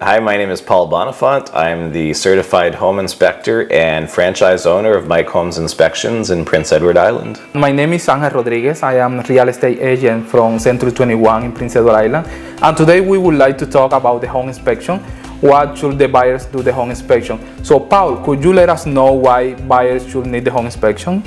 Hi, my name is Paul Bonifant. I'm the certified home inspector and franchise owner of Mike Homes Inspections in Prince Edward Island. My name is Angel Rodriguez. I am a real estate agent from Century 21 in Prince Edward Island. And today we would like to talk about the home inspection. What should the buyers do the home inspection? So Paul, could you let us know why buyers should need the home inspection?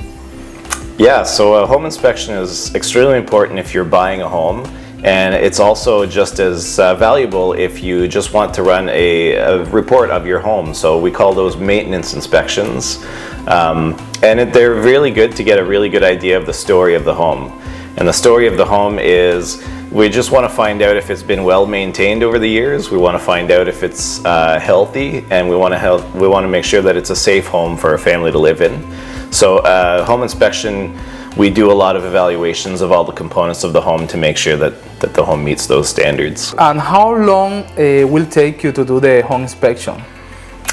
Yeah, so a home inspection is extremely important if you're buying a home. And it's also just as valuable if you just want to run a report of your home. So we call those maintenance inspections. They're really good to get a really good idea of the story of the home. And the story of the home is we just want to find out if it's been well maintained over the years. We want to find out if it's healthy, and we want to make sure that it's a safe home for a family to live in. So home inspection, we do a lot of evaluations of all the components of the home to make sure that the home meets those standards. And how long will take you to do the home inspection?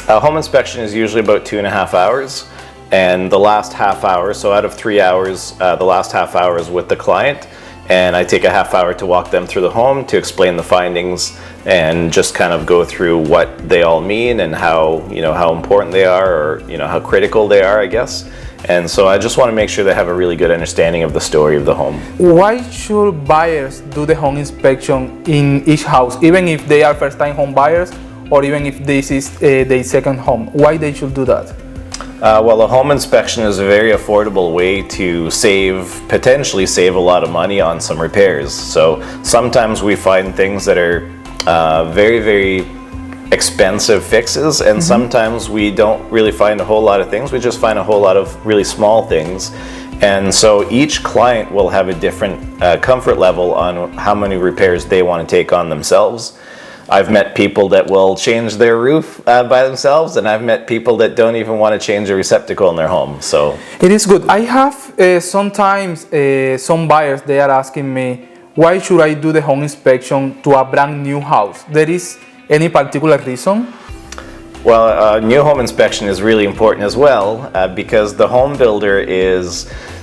A home inspection is usually about 2.5 hours, and the last half hour, so out of 3 hours, the last half hour is with the client, and I take a half hour to walk them through the home to explain the findings and just kind of go through what they all mean and how important they are, or how critical they are, I guess. And so I just want to make sure they have a really good understanding of the story of the home. Why should buyers do the home inspection in each house, even if they are first-time home buyers or even if this is their second home? Why they should do that? Well, a home inspection is a very affordable way to potentially save a lot of money on some repairs. So sometimes we find things that are very, very expensive fixes, and sometimes we don't really find a whole lot of things. We just find a whole lot of really small things. And so each client will have a different comfort level on how many repairs they want to take on themselves. I've met people that will change their roof by themselves, and I've met people that don't even want to change a receptacle in their home. So it is good. I have sometimes some buyers, they are asking me, why should I do the home inspection to a brand new house? There is any particular reason? Well, a new home inspection is really important as well because the home builder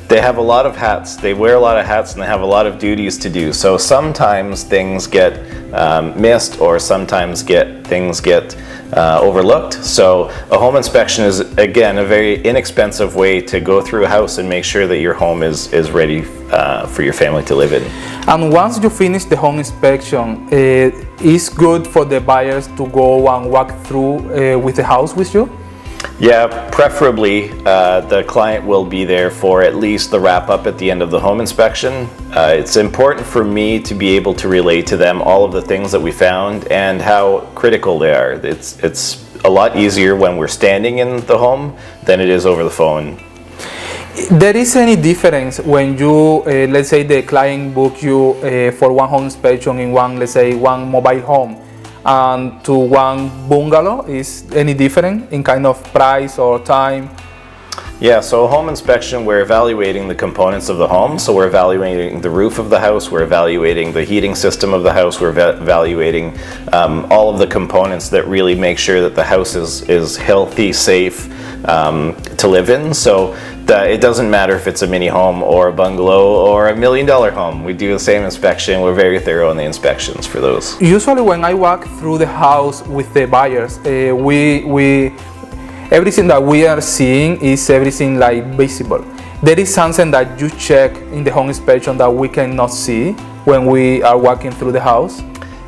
they have a lot of hats. They wear a lot of hats and they have a lot of duties to do. So sometimes things get missed, or sometimes things get overlooked. So a home inspection is, again, a very inexpensive way to go through a house and make sure that your home is ready for your family to live in. And once you finish the home inspection, it's good for the buyers to go and walk through with the house with you? Yeah, preferably the client will be there for at least the wrap-up at the end of the home inspection. It's important for me to be able to relay to them all of the things that we found and how critical they are. It's a lot easier when we're standing in the home than it is over the phone. There is any difference when you, let's say the client book you for one home inspection in one mobile home, and to one bungalow? Is any different in kind of price or time? Yeah, so a home inspection, we're evaluating the components of the home. So we're evaluating the roof of the house, we're evaluating the heating system of the house, we're evaluating all of the components that really make sure that the house is healthy, safe to live in. So it doesn't matter if it's a mini home or a bungalow or $1 million home. We do the same inspection. We're very thorough in the inspections for those. Usually when I walk through the house with the buyers, everything that we are seeing is everything like visible. There is something that you check in the home inspection that we cannot see when we are walking through the house?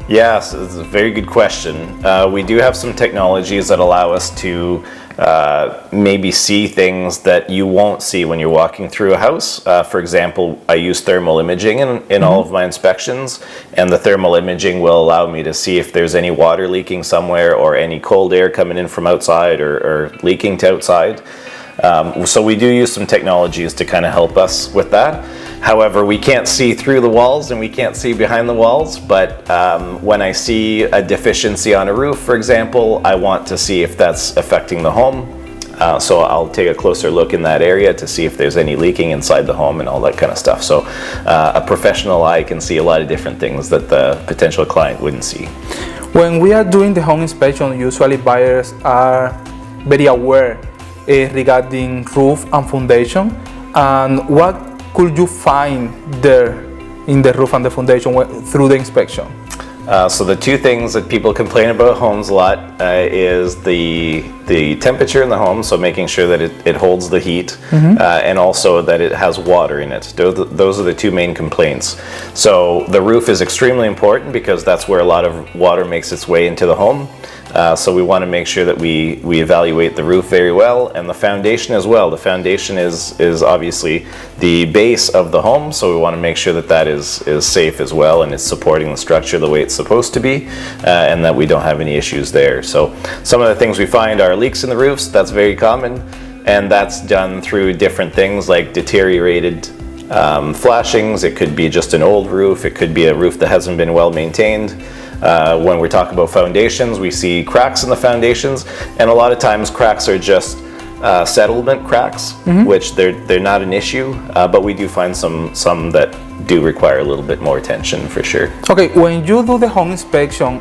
Yes, it's a very good question. We do have some technologies that allow us to maybe see things that you won't see when you're walking through a house. For example, I use thermal imaging in all of my inspections, and the thermal imaging will allow me to see if there's any water leaking somewhere or any cold air coming in from outside or leaking to outside. So we do use some technologies to kind of help us with that. However, we can't see through the walls and we can't see behind the walls, but when I see a deficiency on a roof, for example, I want to see if that's affecting the home. So I'll take a closer look in that area to see if there's any leaking inside the home and all that kind of stuff. So a professional eye can see a lot of different things that the potential client wouldn't see. When we are doing the home inspection, usually buyers are very aware regarding roof and foundation. And what could you find there in the roof and the foundation through the inspection? So the two things that people complain about homes a lot is the temperature in the home, so making sure that it holds the heat, and also that it has water in it. Those are the two main complaints. So the roof is extremely important because that's where a lot of water makes its way into the home. So we want to make sure that we evaluate the roof very well, and the foundation as well. The foundation is obviously the base of the home, so we want to make sure that that is safe as well, and it's supporting the structure the way it's supposed to be, and that we don't have any issues there. So some of the things we find are leaks in the roofs. That's very common, and that's done through different things like deteriorated flashings. It could be just an old roof. It could be a roof that hasn't been well maintained. When we're talking about foundations, we see cracks in the foundations, and a lot of times cracks are just settlement cracks, which they're not an issue, but we do find some that do require a little bit more attention for sure. Okay, when you do the home inspection,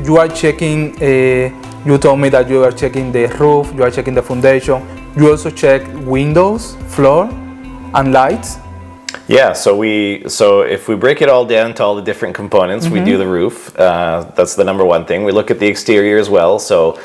you are checking, you told me that you are checking the roof, you are checking the foundation, you also check windows, floor, and lights? Yeah, so if we break it all down to all the different components, we do the roof. That's the number one thing. We look at the exterior as well. So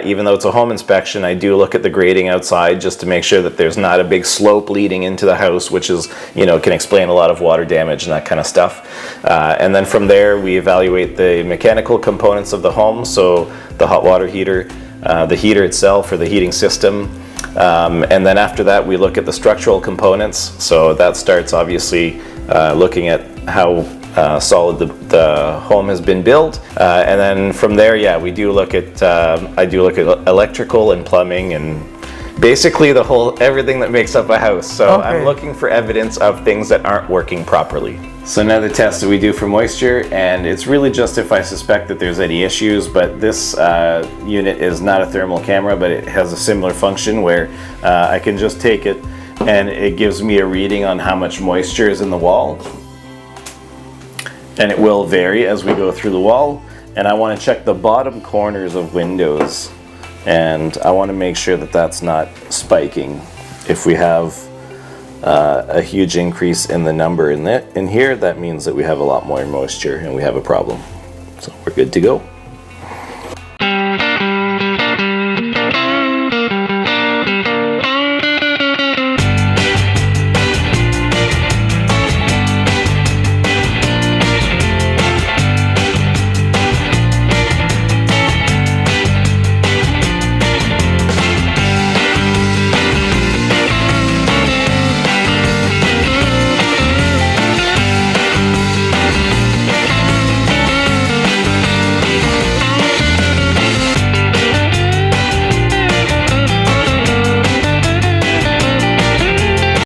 even though it's a home inspection, I do look at the grading outside just to make sure that there's not a big slope leading into the house, which is, can explain a lot of water damage and that kind of stuff. And then from there, we evaluate the mechanical components of the home. So the hot water heater, the heater itself or the heating system. And then after that, we look at the structural components. So that starts obviously looking at how solid the home has been built. And then from there, we do look at, I do look at electrical and plumbing and basically everything that makes up a house. So okay. I'm looking for evidence of things that aren't working properly. So another test that we do for moisture, and it's really just if I suspect that there's any issues, but this unit is not a thermal camera, but it has a similar function where I can just take it and it gives me a reading on how much moisture is in the wall. And it will vary as we go through the wall. And I want to check the bottom corners of windows. And I want to make sure that that's not spiking. If we have a huge increase in the number in here, that means that we have a lot more moisture and we have a problem. So we're good to go.